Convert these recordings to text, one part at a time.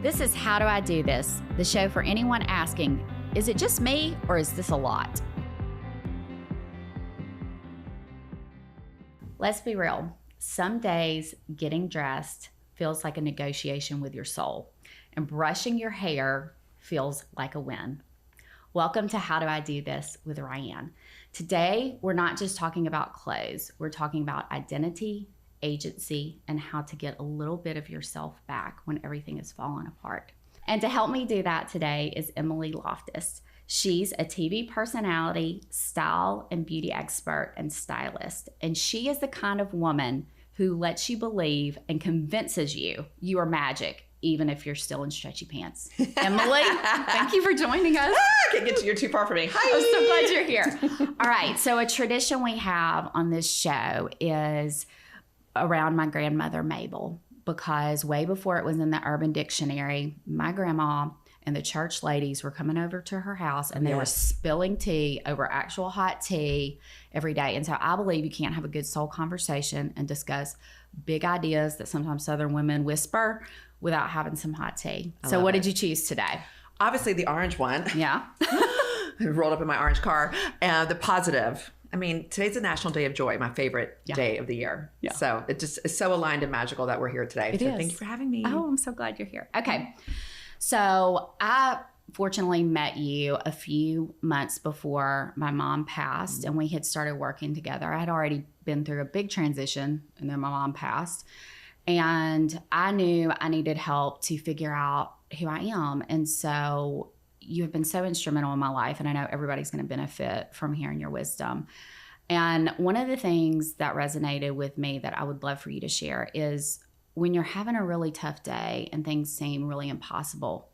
This is How Do I Do This? The show for anyone asking, is it just me or is this a lot? Let's be real. Some days getting dressed feels like a negotiation with your soul, and brushing your hair feels like a win. Welcome to How Do I Do This with Ryan. Today, we're not just talking about clothes. We're talking about identity, agency, and how to get a little bit of yourself back when everything is falling apart. And to help me do that today is Emily Loftiss. She's a TV personality, style and beauty expert, and stylist. And she is the kind of woman who lets you believe and convinces you you are magic, even if you're still in stretchy pants. Emily, thank you for joining us. I can't get you. You're too far from me. Hi. I'm so glad you're here. All right. So a tradition we have on this show is around my grandmother, Mabel, because way before it was in the Urban Dictionary, my grandma and the church ladies were coming over to her house and they were spilling tea over actual hot tea every day. And so I believe you can't have a good soul conversation and discuss big ideas that sometimes Southern women whisper without having some hot tea. So what did you choose today? Obviously the orange one. Yeah. Rolled up in my orange car. The positive. I mean, today's a National Day of Joy, my favorite day of the year. Yeah. So it just is so aligned and magical that we're here today. It is. Thank you for having me. Oh, I'm so glad you're here. Okay. So I fortunately met you a few months before my mom passed and we had started working together. I had already been through a big transition and then my mom passed. And I knew I needed help to figure out who I am. And so you have been so instrumental in my life, and I know everybody's going to benefit from hearing your wisdom. And one of the things that resonated with me that I would love for you to share is when you're having a really tough day and things seem really impossible,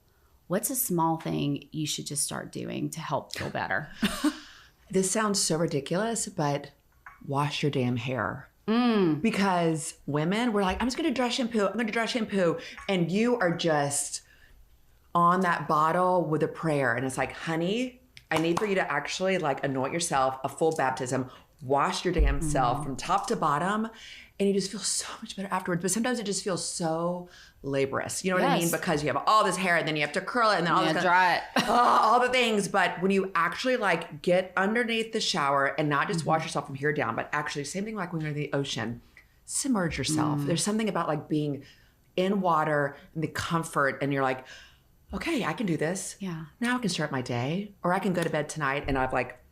what's a small thing you should just start doing to help feel better? This sounds so ridiculous, but wash your damn hair. Because women, we're like, I'm just going to dry shampoo. I'm going to dry shampoo. And you are just on that bottle with a prayer. And it's like, honey, I need for you to actually like anoint yourself a full baptism, wash your damn self from top to bottom. And you just feel so much better afterwards. But sometimes it just feels so laborious. You know what I mean? Because you have all this hair and then you have to curl it and then all this dry it. all the things. But when you actually like get underneath the shower and not just wash yourself from here down, but actually same thing like when you're in the ocean, submerge yourself. There's something about like being in water and the comfort and you're like, okay, I can do this. Yeah. Now I can start my day, or I can go to bed tonight and I've like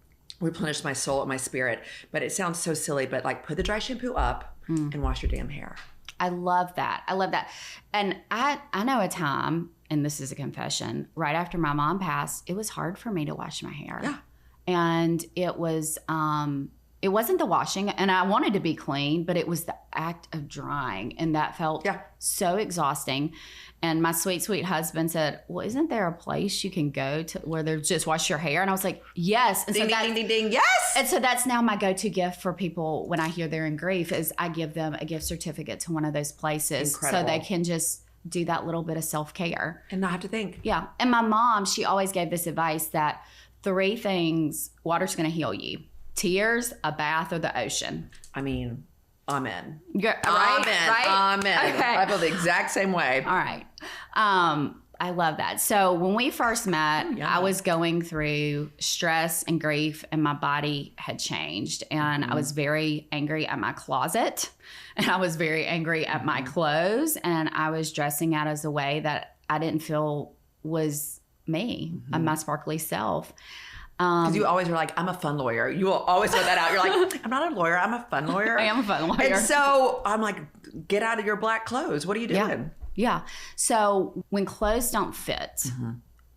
replenished my soul and my spirit. But it sounds so silly, but like put the dry shampoo up and wash your damn hair. I love that. I love that. And I know a time, and this is a confession, right after my mom passed, it was hard for me to wash my hair. Yeah. And it wasn't the washing, and I wanted to be clean, but it was the act of drying, and that felt so exhausting. And my sweet, sweet husband said, well, isn't there a place you can go to where they just wash your hair? And I was like, yes. And ding, ding, ding, ding, yes. And so that's now my go-to gift for people when I hear they're in grief is I give them a gift certificate to one of those places. Incredible. So they can just do that little bit of self-care. And not have to think. Yeah. And my mom, she always gave this advice that 3 things water's going to heal you. Tears, a bath, or the ocean. I mean, amen. Right? Amen. Right? Amen. Okay. I feel the exact same way. All right. I love that. So when we first met, I was going through stress and grief and my body had changed. And I was very angry at my closet and I was very angry at my clothes. And I was dressing out as a way that I didn't feel was me, my sparkly self. Because you always were like, I'm a fun lawyer. You will always put that out. You're like, I'm not a lawyer. I'm a fun lawyer. I am a fun lawyer. And so I'm like, get out of your black clothes. What are you doing? Yeah. So when clothes don't fit,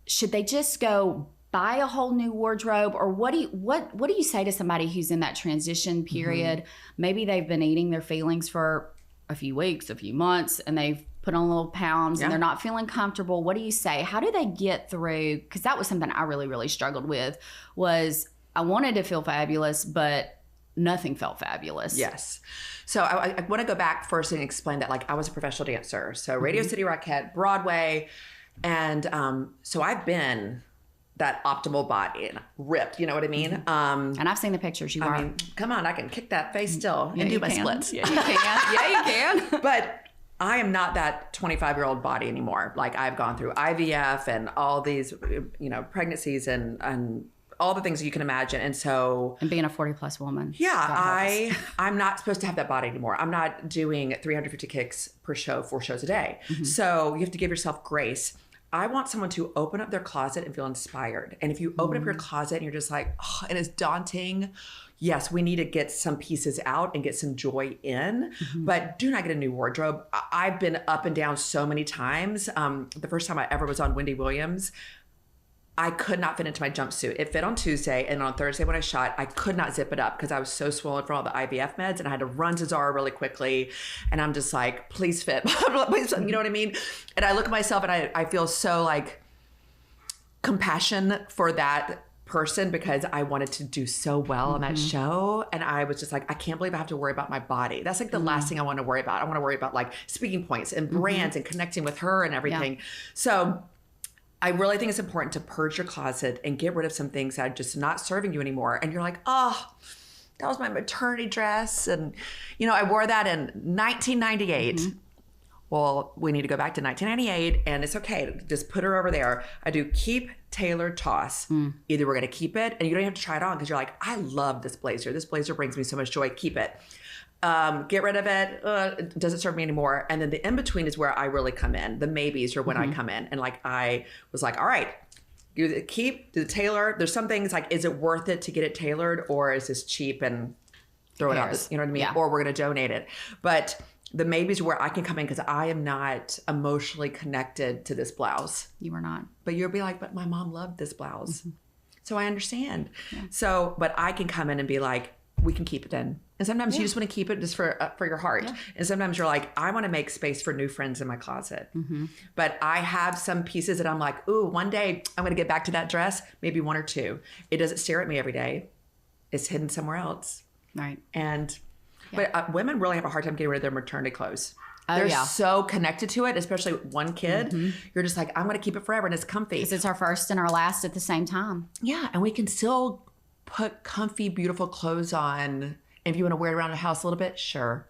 should they just go buy a whole new wardrobe? Or what do you say to somebody who's in that transition period? Maybe they've been eating their feelings for a few weeks, a few months, and they've put on little pounds and they're not feeling comfortable. What do you say? How do they get through? Because that was something I really, really struggled with was I wanted to feel fabulous, but nothing felt fabulous. Yes. So I want to go back first and explain that like I was a professional dancer. So Radio City Rockette, Broadway. And so I've been that optimal body and ripped, you know what I mean? And I've seen the pictures. I mean, come on, I can kick that face still and do my splits. Yeah, you can. Yeah, you can. But I am not that 25-year-old body anymore. Like I've gone through IVF and all these, pregnancies and all the things that you can imagine. And so, and being a 40 plus woman. Yeah, I'm not supposed to have that body anymore. I'm not doing 350 kicks per show, 4 shows a day. So you have to give yourself grace. I want someone to open up their closet and feel inspired. And if you open up your closet and you're just like, oh, and it's daunting, yes, we need to get some pieces out and get some joy in, but do not get a new wardrobe. I've been up and down so many times. The first time I ever was on Wendy Williams, I could not fit into my jumpsuit. It fit on Tuesday, and on Thursday when I shot, I could not zip it up because I was so swollen from all the IVF meds, and I had to run to Zara really quickly. And I'm just like, please fit. Please, you know what I mean? And I look at myself and I feel so like compassion for that person because I wanted to do so well on that show. And I was just like, I can't believe I have to worry about my body. That's like the last thing I want to worry about. I want to worry about like speaking points and brands and connecting with her and everything. Yeah. So I really think it's important to purge your closet and get rid of some things that are just not serving you anymore. And you're like, oh, that was my maternity dress. And, I wore that in 1998. Well, we need to go back to 1998 and it's okay. Just put her over there. I do keep, tailor, toss. Either we're going to keep it and you don't have to try it on because you're like, I love this blazer. This blazer brings me so much joy. Keep it. Get rid of it. It doesn't serve me anymore. And then the in-between is where I really come in. The maybes are when I come in. And like, I was like, all right, do the keep, do the tailor. There's some things like, is it worth it to get it tailored or is this cheap and throw it out? You know what I mean? Yeah. Or we're going to donate it. But the maybes are where I can come in because I am not emotionally connected to this blouse. You are not. But you'll be like, but my mom loved this blouse. So I understand. Yeah. So, but I can come in and be like, we can keep it in. And sometimes you just want to keep it just for your heart. Yeah. And sometimes you're like, I want to make space for new friends in my closet. But I have some pieces that I'm like, ooh, one day I'm going to get back to that dress, maybe 1 or 2. It doesn't stare at me every day. It's hidden somewhere else. Right. And, but women really have a hard time getting rid of their maternity clothes. They're so connected to it, especially with one kid. You're just like, I'm going to keep it forever and it's comfy. Because it's our first and our last at the same time. Yeah. And we can still put comfy, beautiful clothes on. If you want to wear it around the house a little bit, sure.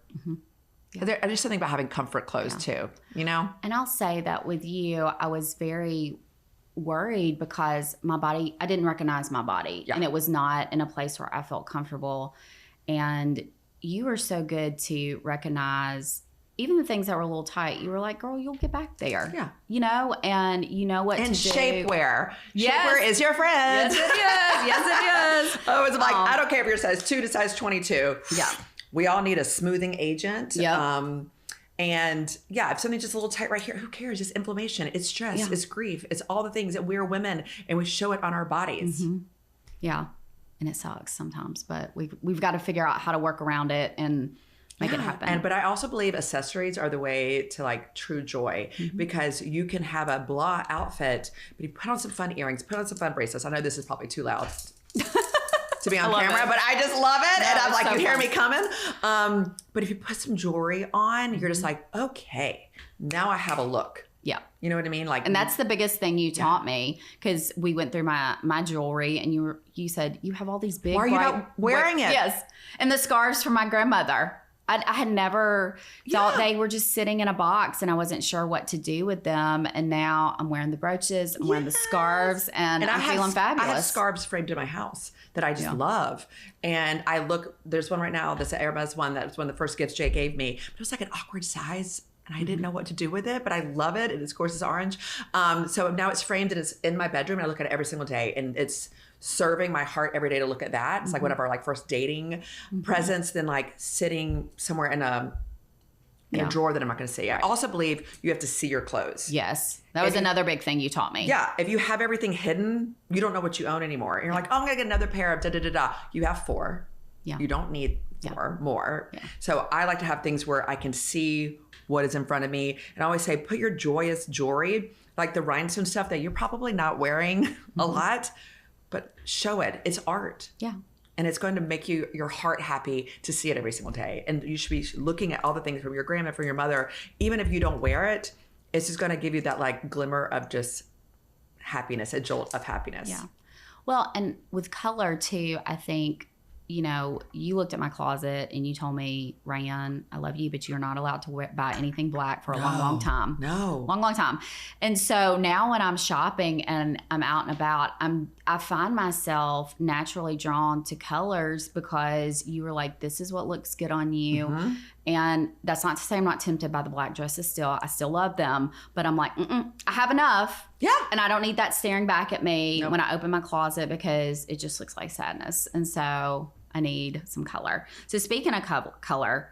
There's just something about having comfort clothes too, And I'll say that with you, I was very worried because my body, I didn't recognize my body. And it was not in a place where I felt comfortable. And you were so good to recognize even the things that were a little tight. You were like, girl, you'll get back there. Yeah. And you know what to do. And shapewear. Yes. Shapewear is your friend. Yes, it is. Yes, it is. Oh, it's like, I don't care if you're size 2 to size 22. Yeah. We all need a smoothing agent. Yeah. And if something's just a little tight right here, who cares? It's inflammation. It's stress. It's grief. It's all the things that we're women and we show it on our bodies. Yeah. And it sucks sometimes, but we've got to figure out how to work around it and make it happen. But I also believe accessories are the way to like true joy because you can have a blah outfit, but you put on some fun earrings, put on some fun bracelets. I know this is probably too loud to be on camera, but I just love it. And I'm like, you hear me coming. But if you put some jewelry on, you're just like, okay, now I have a look. Yeah. You know what I mean? Like, and that's the biggest thing you taught me because we went through my jewelry and you said, you have all these big, why are you not wearing it? Yes. And the scarves from my grandmother. I had never thought they were just sitting in a box and I wasn't sure what to do with them. And now I'm wearing the brooches, I'm wearing the scarves, and I'm feeling fabulous. I have scarves framed in my house that I just love. And there's one right now, this Airbus one, that was one of the first gifts Jay gave me. But it was like an awkward size and I didn't know what to do with it, but I love it. And of course it's orange. So now it's framed and it's in my bedroom and I look at it every single day and it's serving my heart every day to look at that. It's like one of our like first dating presents, then like sitting somewhere in a drawer that I'm not going to see. I also believe you have to see your clothes. Yes. That was another big thing you taught me. Yeah. If you have everything hidden, you don't know what you own anymore. And you're like, oh, I'm going to get another pair of da-da-da-da. You have 4. Yeah. You don't need 4 more. Yeah. So I like to have things where I can see what is in front of me. And I always say, put your joyous jewelry, like the rhinestone stuff that you're probably not wearing a lot, but show it. It's art. Yeah. And it's going to make your heart happy to see it every single day. And you should be looking at all the things from your grandma, from your mother. Even if you don't wear it, it's just going to give you that like glimmer of just happiness, a jolt of happiness. Yeah. Well, and with color too, I think you looked at my closet and you told me, Ryan, I love you, but you're not allowed to buy anything black for a long time. No. Long time. And so now when I'm shopping and I'm out and about, I find myself naturally drawn to colors because you were like, this is what looks good on you. Mm-hmm. And that's not to say I'm not tempted by the black dresses still. I still love them. But I'm like, I have enough. Yeah. And I don't need that staring back at me when I open my closet because it just looks like sadness. And so I need some color. So speaking of color,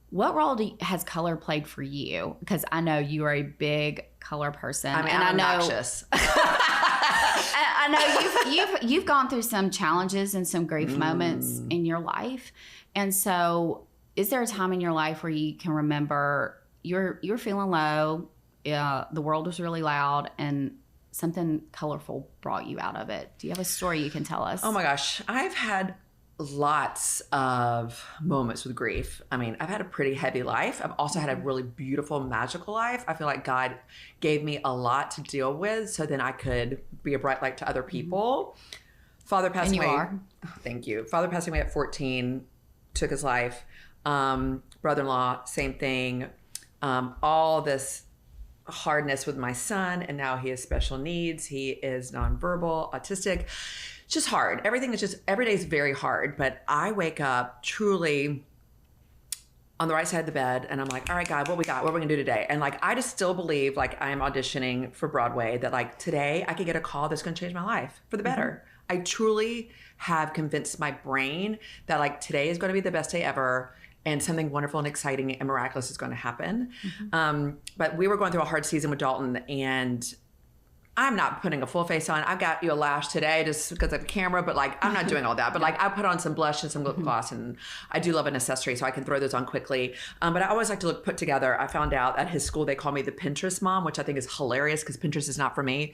what role has color played for you? Because I know you are a big color person. I mean, I'm obnoxious. I know you've gone through some challenges and some grief moments in your life. And so is there a time in your life where you can remember you're feeling low, the world was really loud, and something colorful brought you out of it? Do you have a story you can tell us? Oh my gosh. I've had lots of moments with grief. I mean, I've had a pretty heavy life. I've also had a really beautiful, magical life. I feel like God gave me a lot to deal with so then I could be a bright light to other people. Father passed away. Are. Thank you. Father passed away at 14, took his life. Brother-in-law, same thing. All this hardness with my son, and now he has special needs. He is nonverbal, autistic. Just hard. Everything is just, every day is very hard. But I wake up truly on the right side of the bed and I'm like, all right, God, what we got? What are we gonna do today? And like, I just still believe like I am auditioning for Broadway, that like today I could get a call that's gonna change my life for the better. I truly have convinced my brain that like today is gonna be the best day ever and something wonderful and exciting and miraculous is gonna happen. But we were going through a hard season with Dalton, and I'm not putting a full face on. I got you a lash today just because of the camera, but like, I'm not doing all that. But like, I put on some blush and some lip gloss, and I do love an accessory, so I can throw those on quickly. But I always like to look put together. I found out at his school, they call me the Pinterest mom, which I think is hilarious because Pinterest is not for me.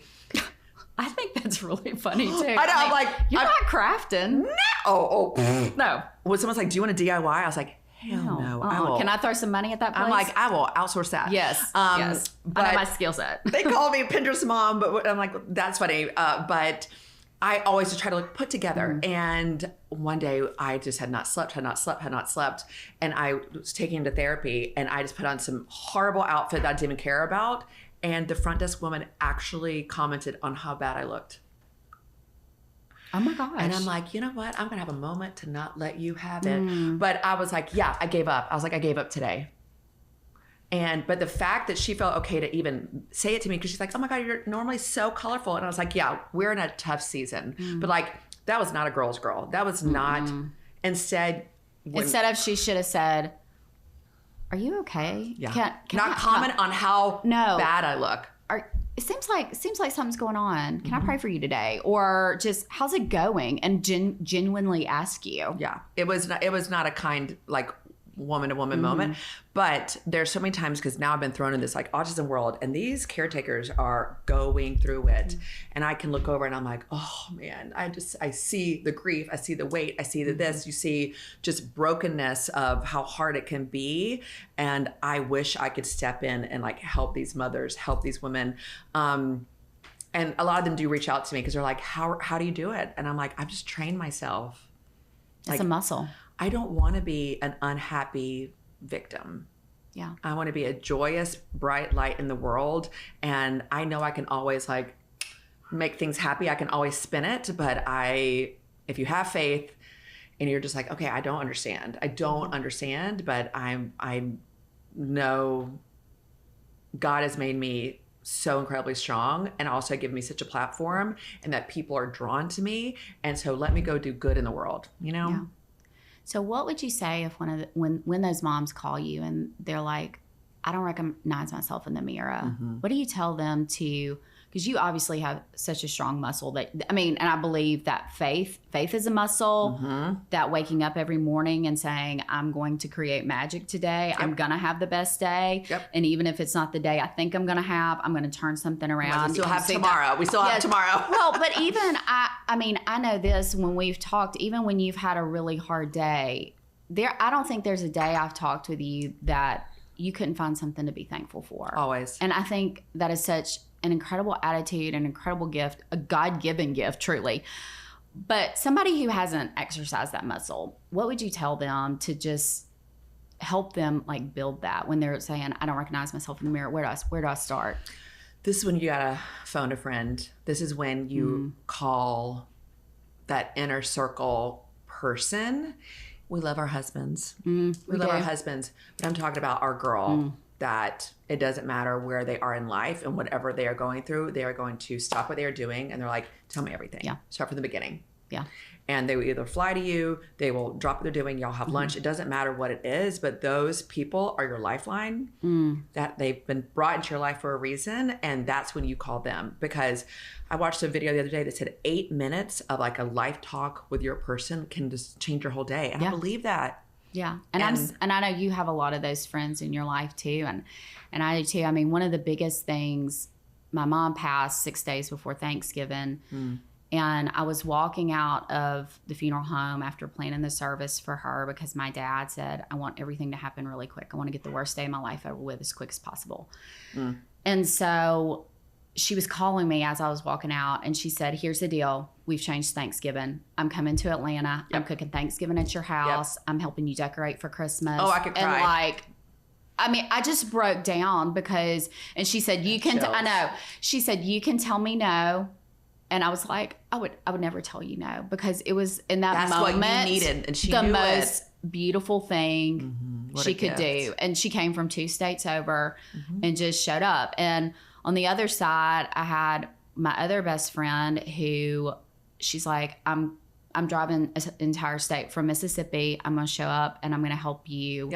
I think that's really funny too. I know, I'm like, you're not crafting. No. No. When someone's like, do you want a DIY? I was like, hell no. I will. Can I throw some money at that place? I'm like, I will outsource that. Yes. Yes. But I know my skill set. They call me Pinterest mom, but I'm like, that's funny. But I always just try to like put together. And one day I just had not slept. And I was taking him to therapy, and I just put on some horrible outfit that I didn't even care about. And the front desk woman actually commented on how bad I looked. Oh my gosh. And I'm like, you know what? I'm going to have a moment to not let you have it. But I was like, yeah, I gave up. I was like, I gave up today. But the fact that she felt okay to even say it to me, because she's like, oh my God, you're normally so colorful. And I was like, yeah, we're in a tough season. But like, that was not a girl's girl. That was not, instead of, she should have said, are you okay? Yeah. Can not comment on how bad I look. It seems like something's going on. Can I pray for you today? Or just, how's it going? And genuinely ask you. Yeah. It was not a kind, like, woman to woman moment. But there's so many times, because now I've been thrown in this like autism world, and these caretakers are going through it. And I can look over and I'm like, oh man, I see the grief, I see the weight, I see the this, you see just brokenness of how hard it can be. And I wish I could step in and like help these mothers, help these women. And a lot of them do reach out to me because they're like, how do you do it? And I'm like, I've just trained myself. It's a muscle. I don't want to be an unhappy victim. Yeah. I want to be a joyous, bright light in the world. And I know I can always like make things happy. I can always spin it. But if you have faith and you're just like, okay, I don't understand. But I know God has made me so incredibly strong, and also give me such a platform, and that people are drawn to me. And so let me go do good in the world, you know? Yeah. So what would you say if when those moms call you and they're like, I don't recognize myself in the mirror? What do you tell them to, because you obviously have such a strong muscle and I believe that faith is a muscle, that waking up every morning and saying, I'm going to create magic today. Yep. I'm going to have the best day. Yep. And even if it's not the day I think I'm going to have, I'm going to turn something around. We still have tomorrow. Well, but even I know this, when we've talked, even when you've had a really hard day, I don't think there's a day I've talked with you that you couldn't find something to be thankful for. Always. And I think that is such an incredible attitude, an incredible gift, a God-given gift, truly. But somebody who hasn't exercised that muscle, what would you tell them to just help them like build that when they're saying, I don't recognize myself in the mirror? Where do I start? This is when you gotta phone a friend. This is when you call that inner circle person. We love our husbands. We love our husbands. But I'm talking about our girl that it doesn't matter where they are in life and whatever they are going through, they are going to stop what they are doing and they're like, tell me everything. Yeah. Start from the beginning. Yeah. And they will either fly to you, they will drop what they're doing, y'all have lunch. It doesn't matter what it is, but those people are your lifeline. That they've been brought into your life for a reason. And that's when you call them. Because I watched a video the other day that said 8 minutes of like a life talk with your person can just change your whole day. And I believe that. Yeah. And I know you have a lot of those friends in your life too. And I do too. I mean, one of the biggest things, my mom passed 6 days before Thanksgiving. And I was walking out of the funeral home after planning the service for her because my dad said, I want everything to happen really quick. I want to get the worst day of my life over with as quick as possible. And so she was calling me as I was walking out and she said, here's the deal. We've changed Thanksgiving. I'm coming to Atlanta. I'm cooking Thanksgiving at your house. I'm helping you decorate for Christmas. Oh, I could cry. And I just broke down because, and she said, I know. She said, you can tell me no. And I was like, I would never tell you no, because it was in that moment what you needed, and she the knew most beautiful thing she could do. And she came from 2 states over and just showed up. And on the other side, I had my other best friend who she's like, I'm driving an entire state from Mississippi. I'm going to show up and I'm going to help you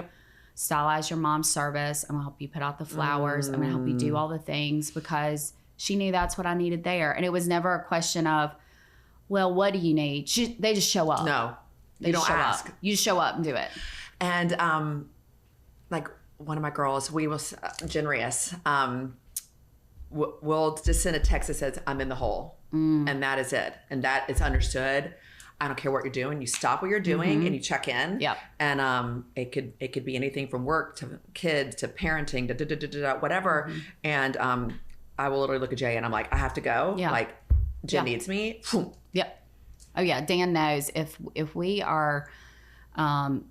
stylize your mom's service. I'm going to help you put out the flowers. I'm going to help you do all the things, because she knew that's what I needed there. And it was never a question of, well, what do you need? They just show up. No, you don't ask. You just show up and do it. And like one of my girls, Jen Reyes, we'll just send a text that says, I'm in the hole. And that is it. And that is understood. I don't care what you're doing. You stop what you're doing and you check in. Yep. And it could be anything from work to kids to parenting to whatever. And I will literally look at Jay and I'm like, I have to go. Yeah. Like, Jen needs me. Yep. Oh yeah. Dan knows if we are,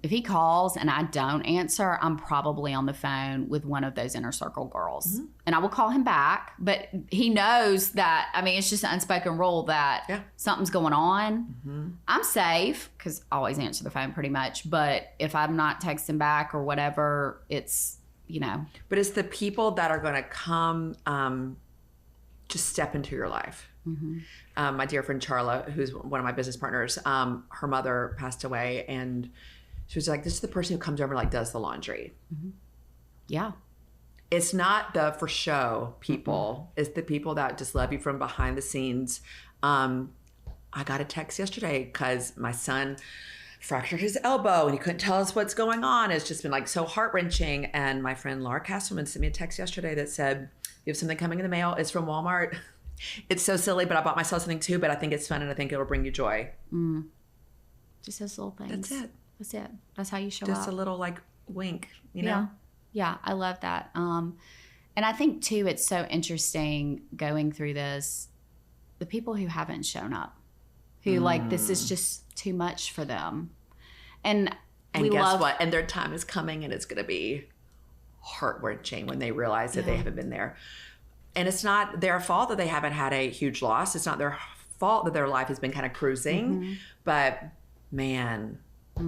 if he calls and I don't answer, I'm probably on the phone with one of those inner circle girls. And I will call him back, but he knows that, I mean, it's just an unspoken rule that something's going on. I'm safe because I always answer the phone pretty much. But if I'm not texting back or whatever, it's, But it's the people that are going to come just step into your life. My dear friend Charla, who's one of my business partners, her mother passed away, and she was like, this is the person who comes over and like does the laundry. Yeah. It's not the for show people. It's the people that just love you from behind the scenes. I got a text yesterday because my son fractured his elbow and he couldn't tell us what's going on. It's just been like so heart-wrenching. And my friend Laura Castleman sent me a text yesterday that said, you have something coming in the mail. It's from Walmart. It's so silly, but I bought myself something too, but I think it's fun and I think it'll bring you joy. Just those little things. That's it. That's how you show up. Just a little like wink, you know? Yeah, I love that. And I think too, it's so interesting going through this, the people who haven't shown up, who like, this is just too much for them. And we guess love what? And their time is coming and it's going to be heart-wrenching when they realize that they haven't been there. And it's not their fault that they haven't had a huge loss. It's not their fault that their life has been kind of cruising. But man,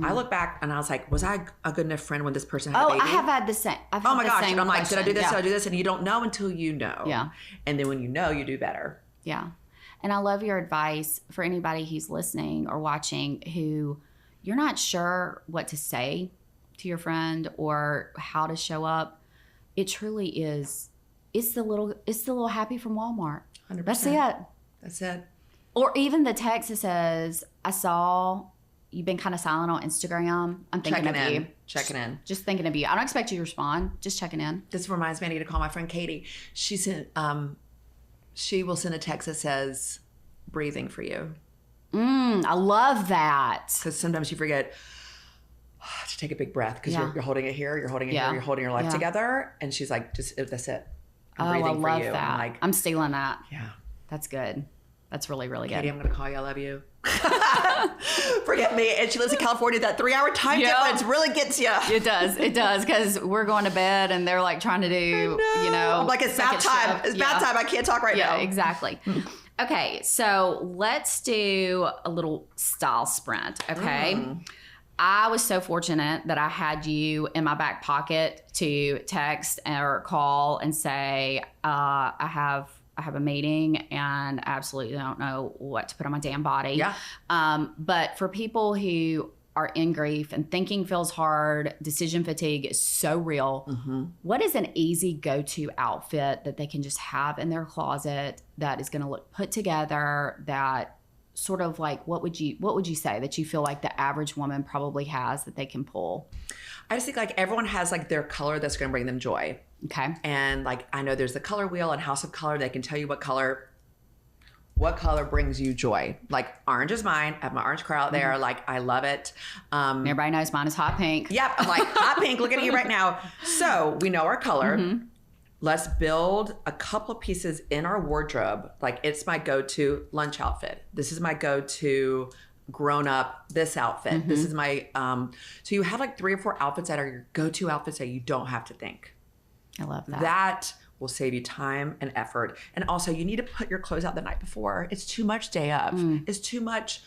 I look back and I was like, was I a good enough friend when this person had a baby? I have had the same. Oh my gosh. And I'm like, did I do this? Did I do this? And you don't know until you know. Yeah. And then when you know, you do better. Yeah. And I love your advice for anybody who's listening or watching who you're not sure what to say to your friend or how to show up. It truly is. It's the little happy from Walmart. 100%. That's it. Or even the text that says, I saw you've been kind of silent on Instagram. I'm thinking of you. Checking in. Just thinking of you. I don't expect you to respond. Just checking in. This reminds me, I need to call my friend Katie. She will send a text that says, breathing for you. I love that. Because sometimes you forget to take a big breath because you're holding it here, you're holding it here, you're holding your life together. And she's like, that's it. I'm breathing I love for you. that. I'm like, I'm stealing that. Yeah. That's good. That's really, really good. Katie, I'm going to call you. I love you. Forget me. And she lives in California. That 3-hour time difference really gets you. It does. It does. Because we're going to bed and they're like trying to do, I'm like, it's bath time. It's bath time. I can't talk right now. Yeah, exactly. Okay. So let's do a little style sprint. Okay. I was so fortunate that I had you in my back pocket to text or call and say, I have a meeting and I absolutely don't know what to put on my damn body. Yeah. But for people who are in grief and thinking feels hard, decision fatigue is so real. What is an easy go-to outfit that they can just have in their closet that is going to look put together, that sort of like, what would you say that you feel like the average woman probably has that they can pull? I just think like everyone has like their color that's going to bring them joy. Okay. And like, I know there's the color wheel on House of Color. They can tell you what color brings you joy. Like orange is mine. I have my orange car out there. Like, I love it. Everybody knows mine is hot pink. Yep. I'm like, hot pink, look at you right now. So we know our color. Let's build a couple of pieces in our wardrobe. Like, it's my go-to lunch outfit. This is my go-to grown up this outfit. This is my, so you have like 3 or 4 outfits that are your go-to outfits that you don't have to think. I love that. That will save you time and effort. And also, you need to put your clothes out the night before. It's too much day of. It's too much.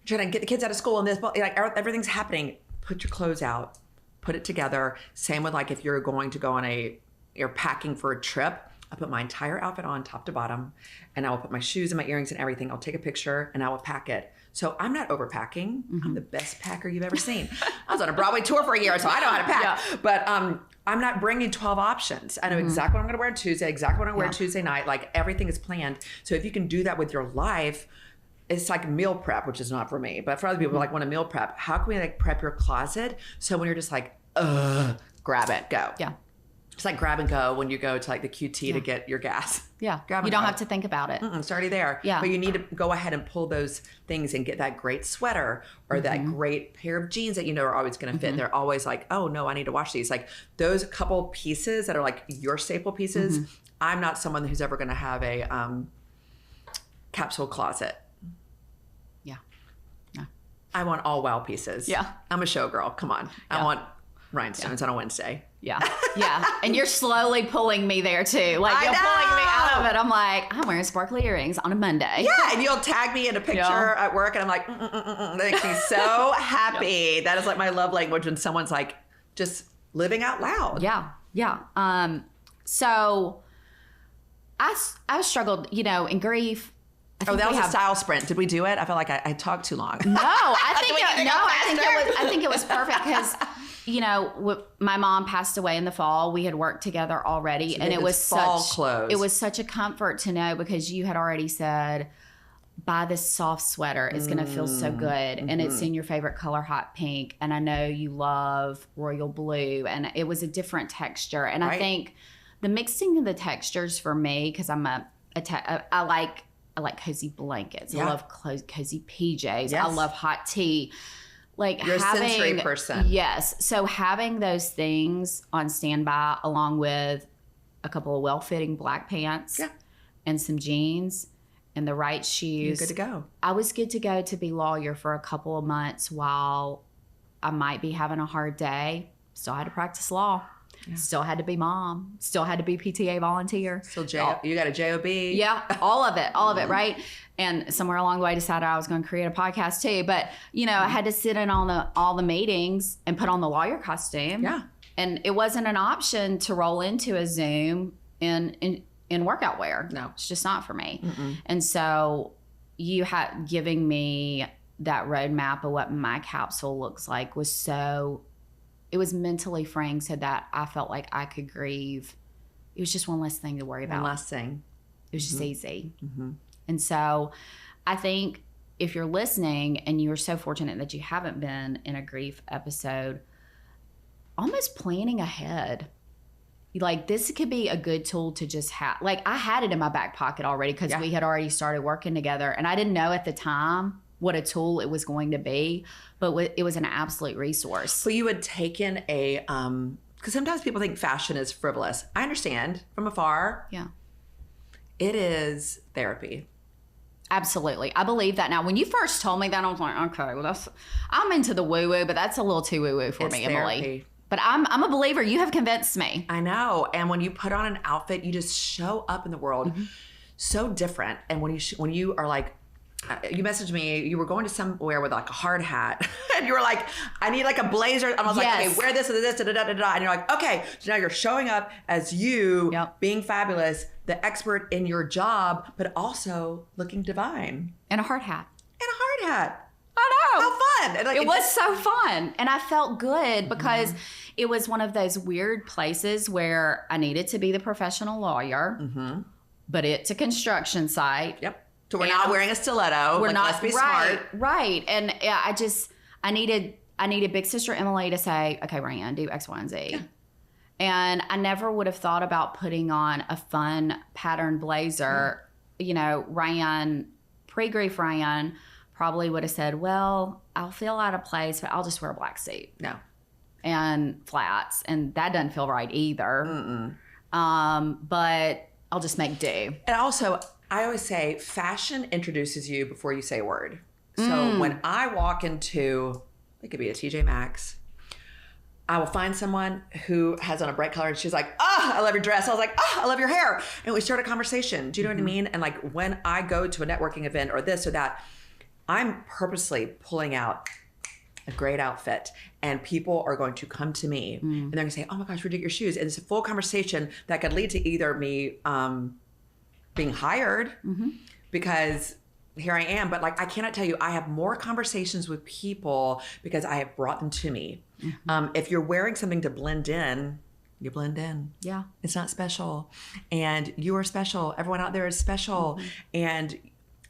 You're trying to get the kids out of school and this, like everything's happening. Put your clothes out, put it together. Same with like if you're going to go on you're packing for a trip. I put my entire outfit on top to bottom, and I will put my shoes and my earrings and everything. I'll take a picture and I will pack it. So I'm not overpacking. I'm the best packer you've ever seen. I was on a Broadway tour for a year, so I know how to pack. But I'm not bringing 12 options. I know exactly what I'm going to wear on Tuesday, exactly what I'm going to wear Tuesday night. Like, everything is planned. So if you can do that with your life, it's like meal prep, which is not for me. But for other people who like want to meal prep, how can we like prep your closet so when you're just like, grab it, go. Yeah. It's like grab and go when you go to like the QT to get your gas. Yeah. Grab You and don't go. have to think about it. It's already there. Yeah. But you need to go ahead and pull those things and get that great sweater or that great pair of jeans that you know are always going to fit. They're always like, oh no, I need to wash these. Like those couple pieces that are like your staple pieces. I'm not someone who's ever going to have a capsule closet. Yeah. Yeah. I want all wow pieces. Yeah. I'm a showgirl. Come on. I want rhinestones on a Wednesday. Yeah. Yeah. And you're slowly pulling me there too. Like you're pulling me out of it. I'm like, I'm wearing sparkly earrings on a Monday. Yeah. And you'll tag me in a picture at work and I'm like, That makes me so happy. That is like my love language when someone's like just living out loud. Yeah. Yeah. So I struggled, in grief. Oh, that was a style sprint. Did we do it? I felt like I talked too long. No, I think it was perfect because, my mom passed away in the fall. We had worked together already, So and it was clothes. It was such a comfort to know because you had already said, buy this soft sweater. It's going to feel so good, and it's in your favorite color, hot pink. And I know you love royal blue, and it was a different texture. And I think the mixing of the textures for me, because I like cozy blankets. I love cozy PJs. Yes. I love hot tea. Like you're a sensory person. Yes. So having those things on standby along with a couple of well-fitting black pants and some jeans and the right shoes. You're good to go. I was good to go to be lawyer for a couple of months while I might be having a hard day. Still had to practice law. Yeah. Still had to be mom. Still had to be PTA volunteer. Still you got a JOB. Yeah, all of it, right? And somewhere along the way, decided I was going to create a podcast too. But I had to sit in on all the meetings and put on the lawyer costume. Yeah, and it wasn't an option to roll into a Zoom in workout wear. No, it's just not for me. And so you had giving me that roadmap of what my capsule looks like was so. It was mentally freeing so that I felt like I could grieve. It was just one less thing to worry about. One less thing. It was just easy. And so I think if you're listening and you're so fortunate that you haven't been in a grief episode, almost planning ahead. Like this could be a good tool to just have. Like I had it in my back pocket already because we had already started working together. And I didn't know at the time what a tool it was going to be, but it was an absolute resource. So you had taken because sometimes people think fashion is frivolous. I understand from afar. Yeah. It is therapy. Absolutely. I believe that now. When you first told me that, I was like, okay, well, I'm into the woo-woo, but that's a little too woo-woo for me, therapy. Emily. But I'm a believer. You have convinced me. I know. And when you put on an outfit, you just show up in the world so different. And when you are like, you messaged me, you were going to somewhere with like a hard hat and you were like, I need like a blazer. And I was like, okay, wear this and this, da, da, da, da, da. And you're like, okay, so now you're showing up as you, being fabulous, the expert in your job, but also looking divine. And a hard hat. I know. How fun. And like, it was so fun. And I felt good because it was one of those weird places where I needed to be the professional lawyer, but it's a construction site. Yep. So we're not wearing a stiletto. We're not. Let's be smart. Right. And I needed Big Sister Emily to say, okay, Ryan, do X, Y, and Z. Yeah. And I never would have thought about putting on a fun pattern blazer. You know, pre-grief Ryan probably would have said, well, I'll feel out of place, but I'll just wear a black suit. No. And flats. And that doesn't feel right either. But I'll just make do. And also, I always say fashion introduces you before you say a word. So when I walk into, it could be a TJ Maxx, I will find someone who has on a bright color and she's like, I love your dress. I was like, I love your hair. And we start a conversation. Do you know what I mean? And like when I go to a networking event or this or that, I'm purposely pulling out a great outfit and people are going to come to me and they're gonna say, oh my gosh, where'd you get your shoes? And it's a full conversation that could lead to either me being hired because here I am. But like, I cannot tell you, I have more conversations with people because I have brought them to me. If you're wearing something to blend in, you blend in. Yeah. It's not special. And you are special. Everyone out there is special. And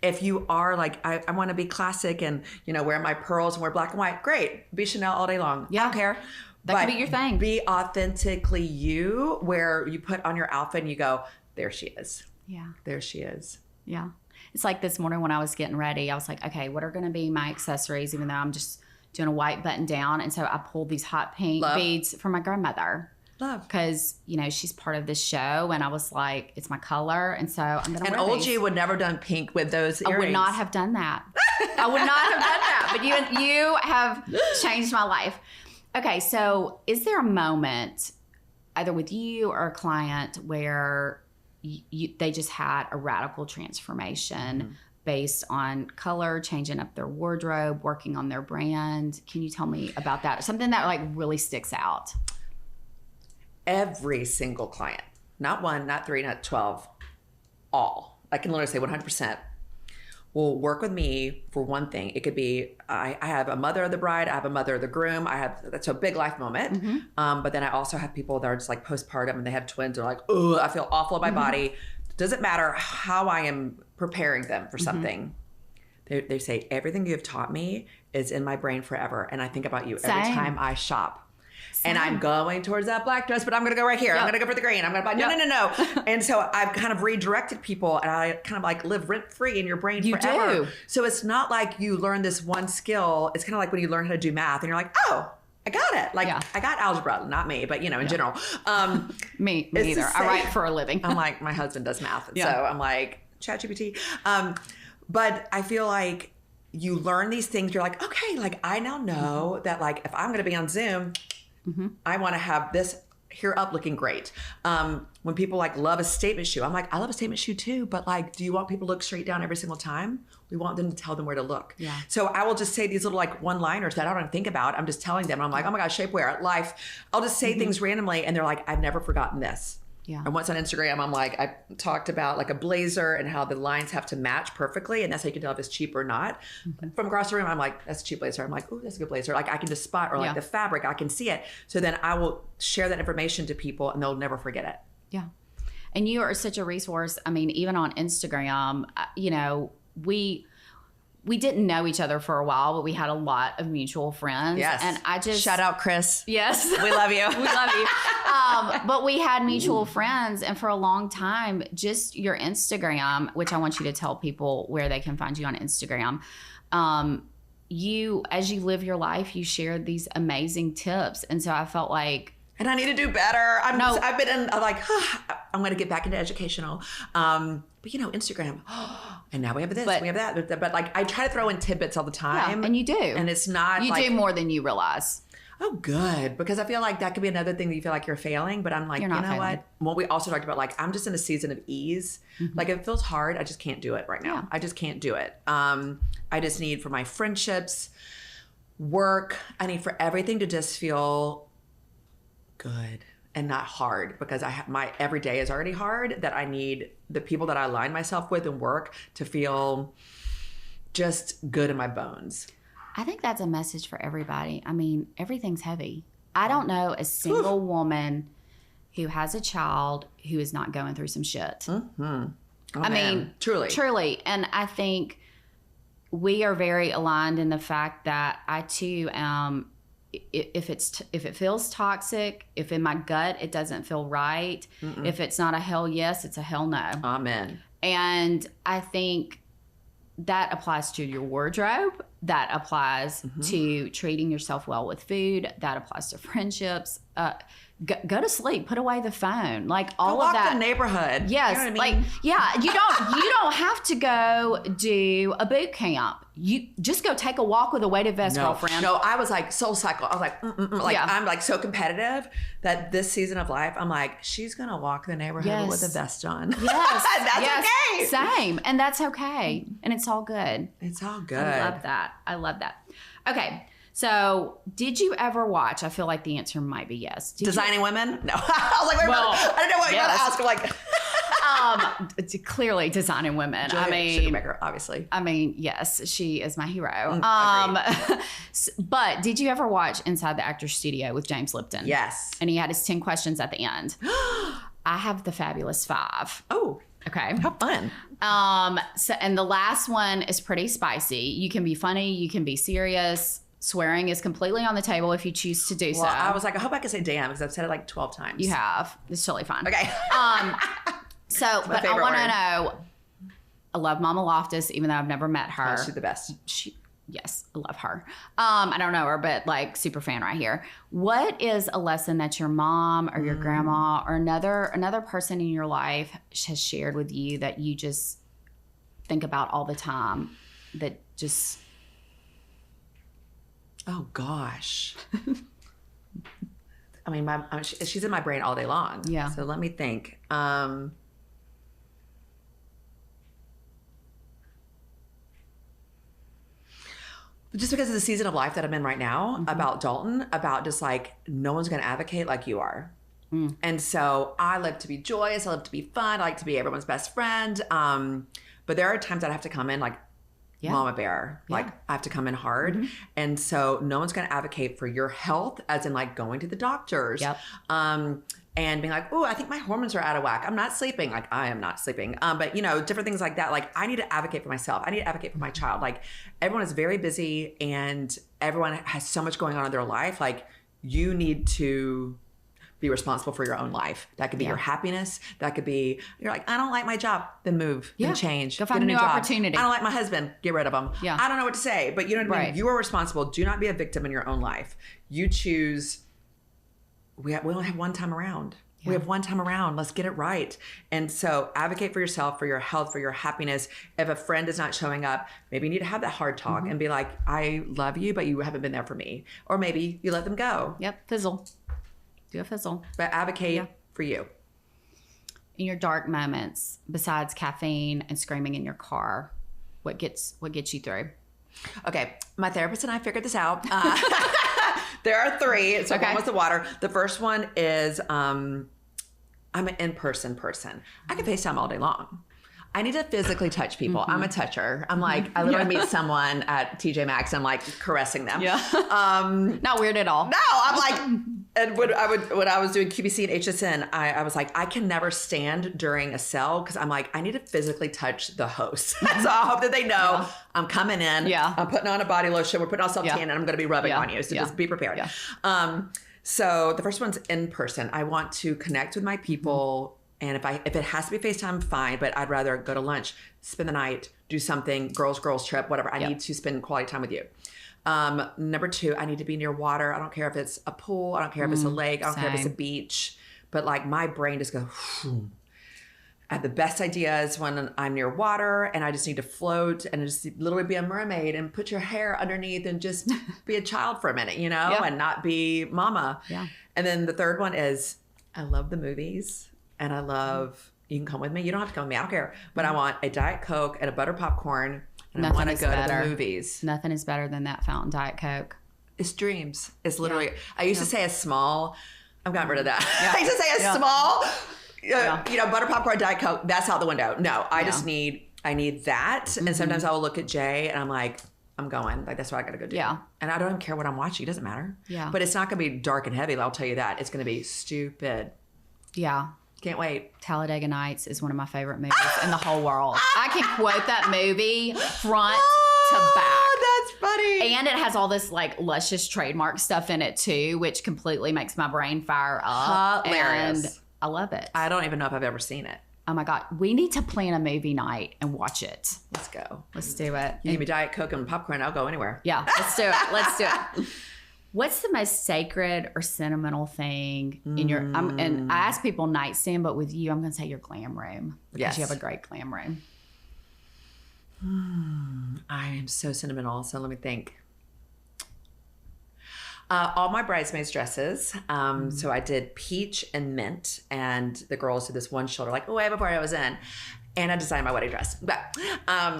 if you are like, I want to be classic and, you know, wear my pearls and wear black and white, great. Be Chanel all day long. Yeah. I don't care. That could be your thing. Be authentically you, where you put on your outfit and you go, there she is. Yeah. There she is. Yeah. It's like this morning when I was getting ready, I was like, okay, what are going to be my accessories, even though I'm just doing a white button down. And so I pulled these hot pink beads from my grandmother. Love. Because, you know, she's part of this show. And I was like, it's my color. And so I'm going to wear And old these. G would never done pink with those earrings. I would not have done that. I would not have done that. But you have changed my life. Okay. So is there a moment either with you or a client where they just had a radical transformation based on color, changing up their wardrobe, working on their brand? Can you tell me about that? Something that like really sticks out. Every single client, not one, not three, not 12, all, I can literally say 100%, will work with me for one thing. It could be, I have a mother of the bride, I have a mother of the groom, that's a big life moment. But then I also have people that are just like postpartum and they have twins. They're like, oh, I feel awful in my body. Doesn't matter how I am preparing them for something. They say, everything you have taught me is in my brain forever. And I think about you every time I shop. And I'm going towards that black dress, but I'm going to go right here. I'm going to go for the green. I'm going to buy, no. And so I've kind of redirected people and I kind of like live rent free in your brain forever. You do. So it's not like you learn this one skill. It's kind of like when you learn how to do math and you're like, oh, I got it. Like I got algebra, not me, but you know, in general. Me either. I write for a living. I'm like, my husband does math. So I'm like, ChatGPT. But I feel like you learn these things. You're like, okay, like I now know that like if I'm going to be on Zoom, I want to have this here up looking great. When people like love a statement shoe, I'm like, I love a statement shoe too, but like, do you want people to look straight down every single time? We want them to tell them where to look. Yeah. So I will just say these little like one-liners that I don't even think about. I'm just telling them. I'm like, oh my gosh, shapewear, life. I'll just say things randomly and they're like, I've never forgotten this. Yeah. And once on Instagram, I'm like, I talked about like a blazer and how the lines have to match perfectly. And that's how you can tell if it's cheap or not. From across the room, I'm like, that's a cheap blazer. I'm like, oh, that's a good blazer. Like I can just spot, or like the fabric, I can see it. So then I will share that information to people and they'll never forget it. Yeah. And you are such a resource. I mean, even on Instagram, you know, we didn't know each other for a while, but we had a lot of mutual friends. Yes. And I just... Shout out, Chris. Yes. We love you. We love you. But we had mutual friends. And for a long time, just your Instagram, which I want you to tell people where they can find you on Instagram. As you live your life, you shared these amazing tips. And so I felt like... And I need to do better. I've been in like, I'm going to get back into educational. But Instagram, and now we have this, we have that. But like, I try to throw in tidbits all the time. Yeah, and you do. And it's not You do more than you realize. Oh, good. Because I feel like that could be another thing that you feel like you're failing. But I'm like, you know failing. What? Well, we also talked about like, I'm just in a season of ease. Like if it feels hard, I just can't do it right now. I just can't do it. I just need for my friendships, work, I need for everything to just feel good and not hard, because my every day is already hard, that I need the people that I align myself with and work to feel just good in my bones. I think that's a message for everybody. I mean, everything's heavy. I don't know a single woman who has a child who is not going through some shit. I mean, truly. And I think we are very aligned in the fact that I too am, if it feels toxic, if in my gut it doesn't feel right, if it's not a hell yes, it's a hell no. Amen. And I think that applies to your wardrobe. That applies to treating yourself well with food. That applies to friendships. Go to sleep. Put away the phone. Like all of that. Walk the neighborhood. Yes. You know what I mean? Like, yeah. You don't have to go do a boot camp. You just go take a walk with a weighted vest, girlfriend. No, I was like Soul Cycle. I was like, I'm like so competitive that this season of life, I'm like, she's gonna walk the neighborhood with a vest on. Yes, that's okay. Same, and that's okay, and it's all good. It's all good. I love that. Okay. So, did you ever watch? I feel like the answer might be yes. Designing Women? No. I was like, I don't know what you're going to ask. I'm like, it's clearly Designing Women. Sugarmaker, obviously. I mean, yes, she is my hero. But did you ever watch Inside the Actors Studio with James Lipton? Yes. And he had his 10 questions at the end. I have the fabulous 5. Oh. Okay. How fun. So, and the last one is pretty spicy. You can be funny. You can be serious. Swearing is completely on the table if you choose to do so. I was like, I hope I can say damn, because I've said it like 12 times. You have. It's totally fine. Okay. But I want to know, I love Mama Loftiss, even though I've never met her. She's the best. Yes, I love her. I don't know her, but like super fan right here. What is a lesson that your mom or your grandma or another person in your life has shared with you that you just think about all the time, that just... Oh gosh. I mean, she's in my brain all day long. Yeah. So let me think. Just because of the season of life that I'm in right now, about Dalton, about just like, no one's going to advocate like you are. And so I love to be joyous. I love to be fun. I like to be everyone's best friend. But there are times that I have to come in like, mama bear, like I have to come in hard. And so no one's going to advocate for your health, as in like going to the doctors, and being like, oh, I think my hormones are out of whack. I'm not sleeping. Like I am not sleeping. But different things like that. Like I need to advocate for myself. I need to advocate for my child. Like everyone is very busy and everyone has so much going on in their life. Like you need to be responsible for your own life. That could be your happiness. That could be, you're like, I don't like my job. Then move. Then change. Go find a new opportunity. I don't like my husband. Get rid of him. Yeah. I don't know what to say. But you know what I mean? You are responsible. Do not be a victim in your own life. You choose. We only have one time around. We have one time around. Let's get it right. And so advocate for yourself, for your health, for your happiness. If a friend is not showing up, maybe you need to have that hard talk and be like, I love you, but you haven't been there for me. Or maybe you let them go. Yep. Fizzle. Do a fizzle. But advocate for you. In your dark moments, besides caffeine and screaming in your car, what gets you through? Okay. My therapist and I figured this out. There are 3. So one was the water. The first one is I'm an in-person person. I can FaceTime all day long. I need to physically touch people. I'm a toucher. I'm like, I literally meet someone at TJ Maxx. I'm like caressing them. Yeah. Not weird at all. No, I'm like, and when I was doing QVC and HSN, I was like, I can never stand during a sell because I'm like, I need to physically touch the host. So I hope that they know I'm coming in. Yeah. I'm putting on a body lotion. We're putting on self-tan and I'm going to be rubbing on you. So just be prepared. Yeah. So the first one's in person. I want to connect with my people. And if it has to be FaceTime, fine. But I'd rather go to lunch, spend the night, do something, girls trip, whatever. I need to spend quality time with you. Number 2, I need to be near water. I don't care if it's a pool. I don't care if it's a lake. I don't care if it's a beach. But like my brain just goes, I have the best ideas when I'm near water and I just need to float and just literally be a mermaid and put your hair underneath and just be a child for a minute, and not be mama. Yeah. And then the third one is I love the movies and I love, you can come with me. You don't have to come with me. I don't care. But I want a Diet Coke and a butter popcorn and I want to go to the movies. Nothing is better than that fountain Diet Coke. It's dreams. It's literally, I used to say a small, I've gotten rid of that. I used to say a small, butter popcorn, Diet Coke. That's out the window. No, I need that. And sometimes I will look at Jay and I'm like, I'm going. Like, that's what I got to go do. Yeah. And I don't even care what I'm watching. It doesn't matter. Yeah. But it's not going to be dark and heavy. I'll tell you that. It's going to be stupid. Yeah. Can't wait. Talladega Nights is one of my favorite movies in the whole world. I can quote that movie front to back. That's funny. And it has all this like luscious trademark stuff in it too, which completely makes my brain fire up. Hilarious. And I love it. I don't even know if I've ever seen it. Oh my God. We need to plan a movie night and watch it. Let's go. Let's do it. You give me Diet Coke and popcorn, I'll go anywhere. Yeah, let's do it. Let's do it. What's the most sacred or sentimental thing in your, and I ask people nightstand, but with you, I'm going to say your glam room. Because you have a great glam room. I am so sentimental. So let me think. All my bridesmaids' dresses. So I did peach and mint, and the girls did this one shoulder, like way before I was in. And I designed my wedding dress. But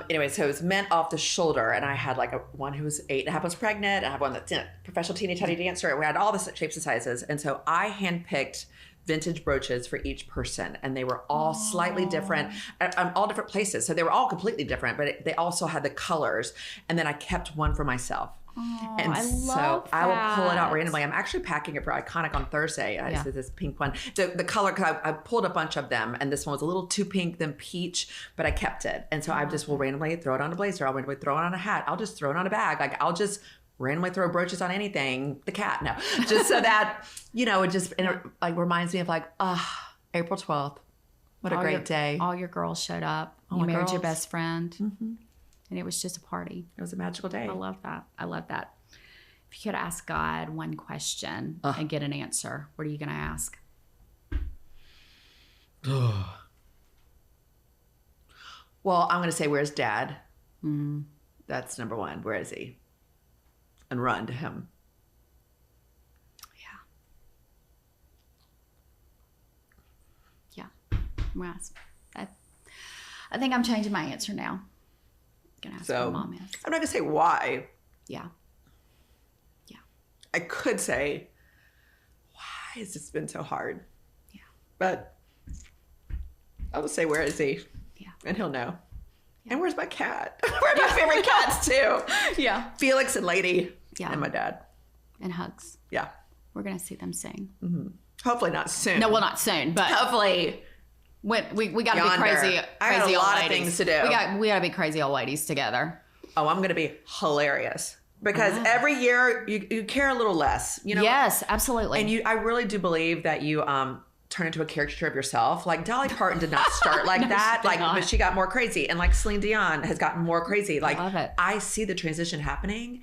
anyway, so it was mint off the shoulder, and I had like one who was 8.5 months pregnant. I had one that's professional teeny tiny dancer. And we had all the shapes and sizes. And so I handpicked vintage brooches for each person, and they were all slightly different, all different places. So they were all completely different, but they also had the colors. And then I kept one for myself. Oh, and I so love I will pull it out that. randomly. I'm actually packing it for Iconic on Thursday. I said this pink one. The color, because I pulled a bunch of them, and this one was a little too pink than peach, but I kept it. And so I just will randomly throw it on a blazer. I'll randomly throw it on a hat. I'll just throw it on a bag. Like, I'll just randomly throw brooches on anything. The cat, no. Just so that, it just like reminds me of like, April 12th. What a great day. All your girls showed up. All You my married your girls. best friend. And it was just a party. It was a magical day. I love that. I love that. If you could ask God one question and get an answer, what are you going to ask? Well, I'm going to say, where's Dad? That's number one. Where is he? And run to him. Yeah. I'm gonna ask. I think I'm changing my answer now. I'm going to ask where Mom is. I'm not going to say why. Yeah. I could say, why has this been so hard? Yeah. But I'll just say, where is he? Yeah. And he'll know. Yeah. And where's my cat? Where are my favorite cats too? Yeah. Felix and Lady. Yeah. And my dad. And hugs. Yeah. We're going to see them sing. Hopefully not soon. No, well, not soon, but hopefully. we got to be crazy. I got a crazy lot old of ladies. things to do. We got to be crazy old ladies together. Oh, I'm going to be hilarious. Because every year you care a little less, Yes, absolutely. And I really do believe that you turn into a caricature of yourself. Like Dolly Parton did not start like that. But she got more crazy. And like Celine Dion has gotten more crazy. Like, I love it. I see the transition happening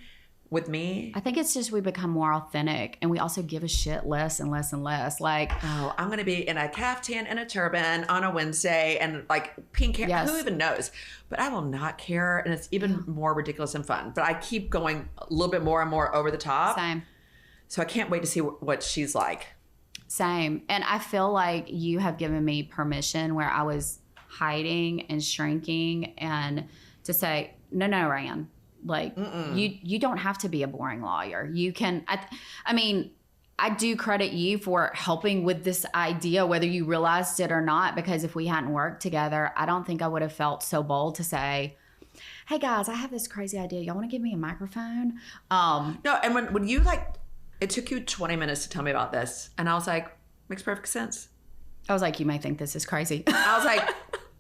with me. I think it's just we become more authentic, and we also give a shit less and less and less. Like, oh, I'm going to be in a caftan and a turban on a Wednesday and like pink hair. Yes. Who even knows? But I will not care. And it's even more ridiculous and fun. But I keep going a little bit more and more over the top. Same. So I can't wait to see what she's like. Same. And I feel like you have given me permission where I was hiding and shrinking, and to say, no, Ryan. Like, you don't have to be a boring lawyer. You can, I mean, I do credit you for helping with this idea, whether you realized it or not, because if we hadn't worked together, I don't think I would have felt so bold to say, hey guys, I have this crazy idea. Y'all want to give me a microphone? No, and when you it took you 20 minutes to tell me about this. And I was like, makes perfect sense. I was like, you may think this is crazy. I was like,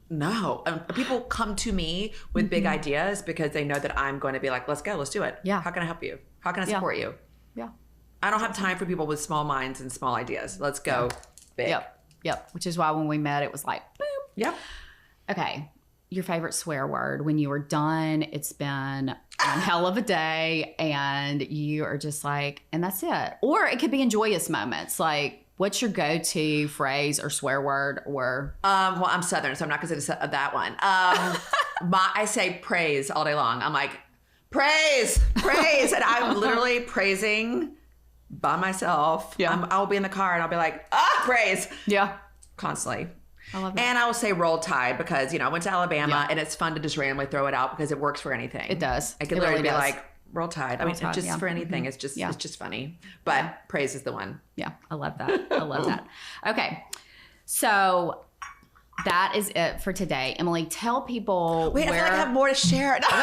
no. People come to me with big ideas because they know that I'm going to be like, let's go, let's do it. Yeah. How can I help you? How can I support you? Yeah. I don't have time for people with small minds and small ideas. Let's go big. Yep. Which is why when we met, it was like, boom. Yep. Okay. Your favorite swear word when you were done, it's been one hell of a day and you are just like, and that's it. Or it could be in joyous moments. Like, What's your go-to phrase or swear word or? Well, I'm Southern, so I'm not going to say that one. I say praise all day long. I'm like, praise, and I'm literally praising by myself. Yeah. I'll be in the car and I'll be like, praise. Yeah. Constantly. I love that. And I will say roll tide because, I went to Alabama and it's fun to just randomly throw it out because it works for anything. It does. I could literally be like, roll tide. Roll tide, just for anything. It's just funny. But praise is the one. Yeah. I love that. I love that. Okay. So that is it for today. Emily, tell people Wait, where... I feel like I have more to share. Do you?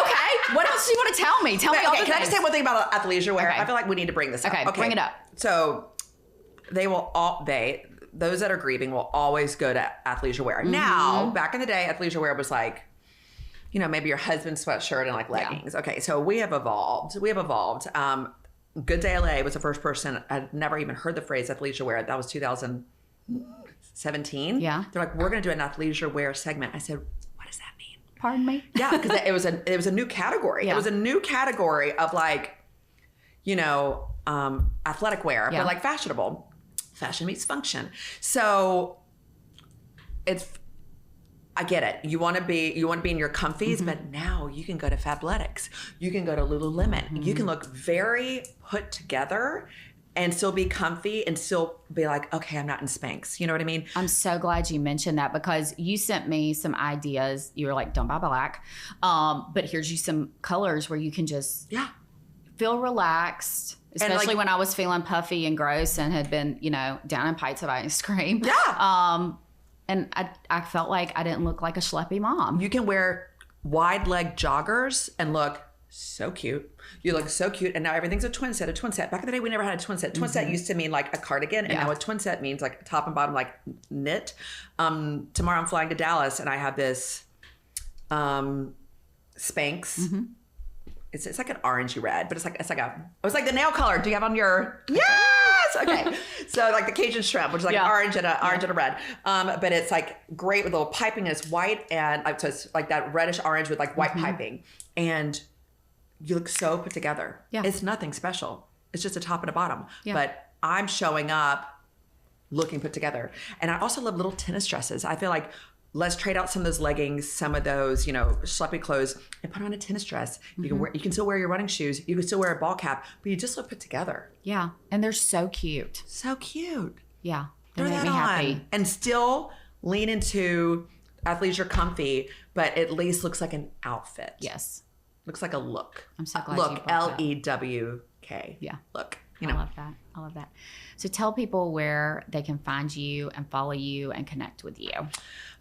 Okay. What else do you want to tell me? Tell me all the Can I just things. say one thing about athleisure wear? Okay. I feel like we need to bring this up. Okay, bring it up. So those that are grieving will always go to athleisure wear. Mm-hmm. Now, back in the day, athleisure wear was like, maybe your husband's sweatshirt and like leggings. Yeah. Okay, so we have evolved. Good Day LA was the first person, I'd never even heard the phrase athleisure wear. That was 2017. Yeah. They're like, we're going to do an athleisure wear segment. I said, what does that mean? Pardon me? Yeah, because it was a new category. Yeah. It was a new category of like, athletic wear, but like fashionable. Fashion meets function. So I get it. You want to be in your comfies, but now you can go to Fabletics. You can go to Lululemon. You can look very put together and still be comfy and still be like, okay, I'm not in Spanx. You know what I mean? I'm so glad you mentioned that because you sent me some ideas. You were like, don't buy black. But here's you some colors where you can just feel relaxed. Especially when I was feeling puffy and gross and had been, down in pints of ice cream. Yeah. And I felt like I didn't look like a schleppy mom. You can wear wide leg joggers and look so cute. You look so cute. And now everything's a twin set. Back in the day, we never had a twin set. Twin set used to mean like a cardigan. And now a twin set means like top and bottom, like knit. Tomorrow I'm flying to Dallas and I have this Spanx. It's like an orangey red, but it's like the nail color. Do you have on your? Yes. Okay. So like the Cajun shrimp, which is like orange and a red. But it's like great with a little piping. And it's white and so it's like that reddish orange with like white piping, and you look so put together. Yeah. It's nothing special. It's just a top and a bottom. Yeah. But I'm showing up looking put together, and I also love little tennis dresses. I feel like. Let's trade out some of those leggings, some of those, schleppy clothes, and put on a tennis dress. You can still wear your running shoes. You can still wear a ball cap, but you just look put together. Yeah, and they're so cute. So cute. Yeah, they make me happy. And still lean into athleisure comfy, but at least looks like an outfit. Yes, looks like a look. I'm so glad. Look, LEWK. Yeah, look. I love that. I love that. So tell people where they can find you and follow you and connect with you.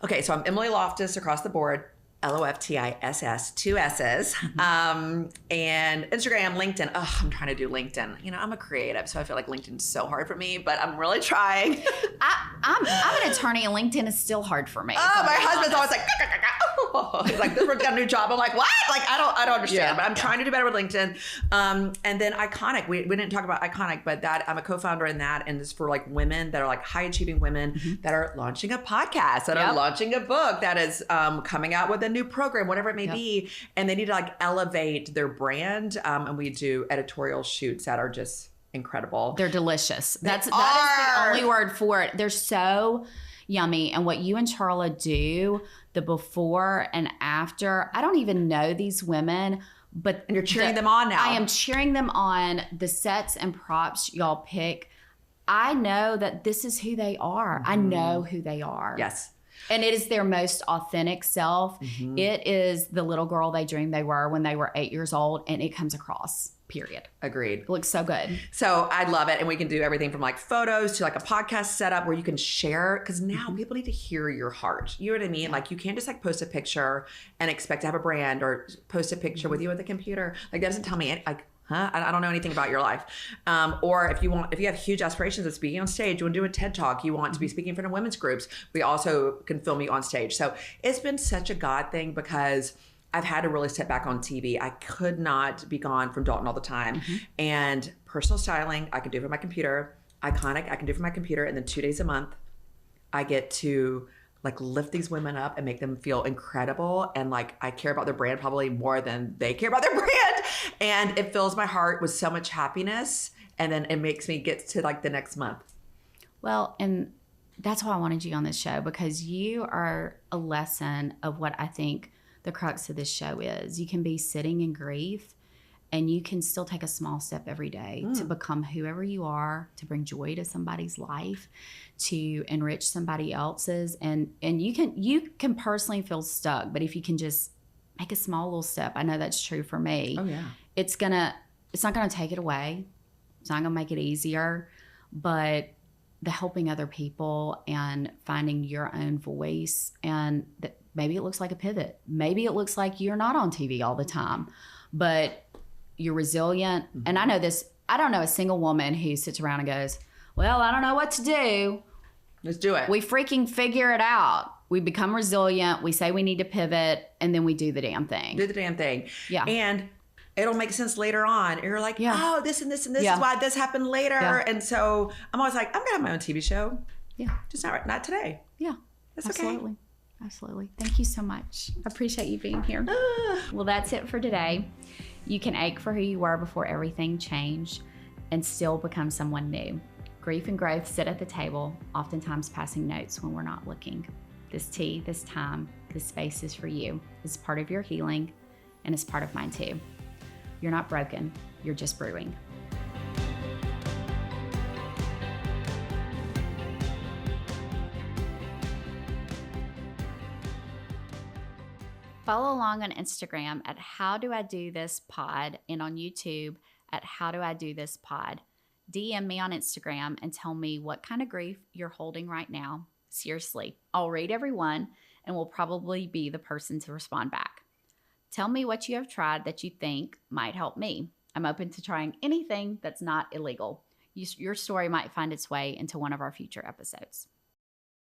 Okay, so I'm Emily Loftiss across the board. Loftiss, 2 S's. And Instagram, LinkedIn. Oh, I'm trying to do LinkedIn. I'm a creative, so I feel like LinkedIn's so hard for me, but I'm really trying. I'm an attorney and LinkedIn is still hard for me. Oh, my husband's always like, he's like, this one's got a new job. I'm like, what? Like, I don't understand, but I'm trying to do better with LinkedIn. And then Iconic. We didn't talk about Iconic, but I'm a co-founder in that. And it's for like women that are like high achieving women that are launching a podcast, that are launching a book, that is coming out with a new program, whatever it may be, and they need to like elevate their brand. And we do editorial shoots that are just incredible. They're delicious. That is the only word for it. They're so yummy. And what you and Charla do, the before and after, I don't even know these women, but and you're cheering them on now. I am cheering them on. The sets and props y'all pick. I know that this is who they are. I know who they are. Yes. And it is their most authentic self. It is the little girl they dreamed they were when they were 8 years old, and it comes across, period. Agreed. It looks so good. So I love it. And we can do everything from like photos to like a podcast setup where you can share, because now people need to hear your heart. You know what I mean? Like you can't just like post a picture and expect to have a brand, or post a picture with you at the computer. Like that doesn't tell me like, I don't know anything about your life. Or if you have huge aspirations of speaking on stage, you want to do a TED Talk, you want to be speaking in front of women's groups, we also can film you on stage. So it's been such a God thing because I've had to really step back on TV. I could not be gone from Dalton all the time. And personal styling, I can do from my computer. Iconic, I can do from my computer. And then 2 days a month, I get to like lift these women up and make them feel incredible. And like, I care about their brand probably more than they care about their brand. And it fills my heart with so much happiness. And then it makes me get to like the next month. Well, and that's why I wanted you on this show, because you are a lesson of what I think the crux of this show is. You can be sitting in grief and you can still take a small step every day to become whoever you are, to bring joy to somebody's life, to enrich somebody else's. And you can personally feel stuck, but if you can just make a small little step, I know that's true for me. Oh yeah. It's not gonna take it away. It's not gonna make it easier, but the helping other people and finding your own voice, and that maybe it looks like a pivot. Maybe it looks like you're not on TV all the time, but you're resilient. And I know this, I don't know a single woman who sits around and goes, well, I don't know what to do. Let's do it. We freaking figure it out. We become resilient. We say we need to pivot, and then we do the damn thing. Do the damn thing. Yeah. And it'll make sense later on. And you're like, oh, this and this and this Yeah. is why this happened later. Yeah. And so I'm always like, I'm gonna have my own TV show. Yeah. Just not today. Yeah. That's Absolutely. Absolutely. Thank you so much. I appreciate you being here. Well, that's it for today. You can ache for who you were before everything changed and still become someone new. Grief and growth sit at the table, oftentimes passing notes when we're not looking. This tea, this time, this space is for you. It's part of your healing, and it's part of mine too. You're not broken, you're just brewing. Follow along on Instagram at How Do I Do This Pod and on YouTube at How Do I Do This Pod. DM me on Instagram and tell me what kind of grief you're holding right now. Seriously, I'll read everyone and will probably be the person to respond back. Tell me what you have tried that you think might help me. I'm open to trying anything that's not illegal. Your story might find its way into one of our future episodes.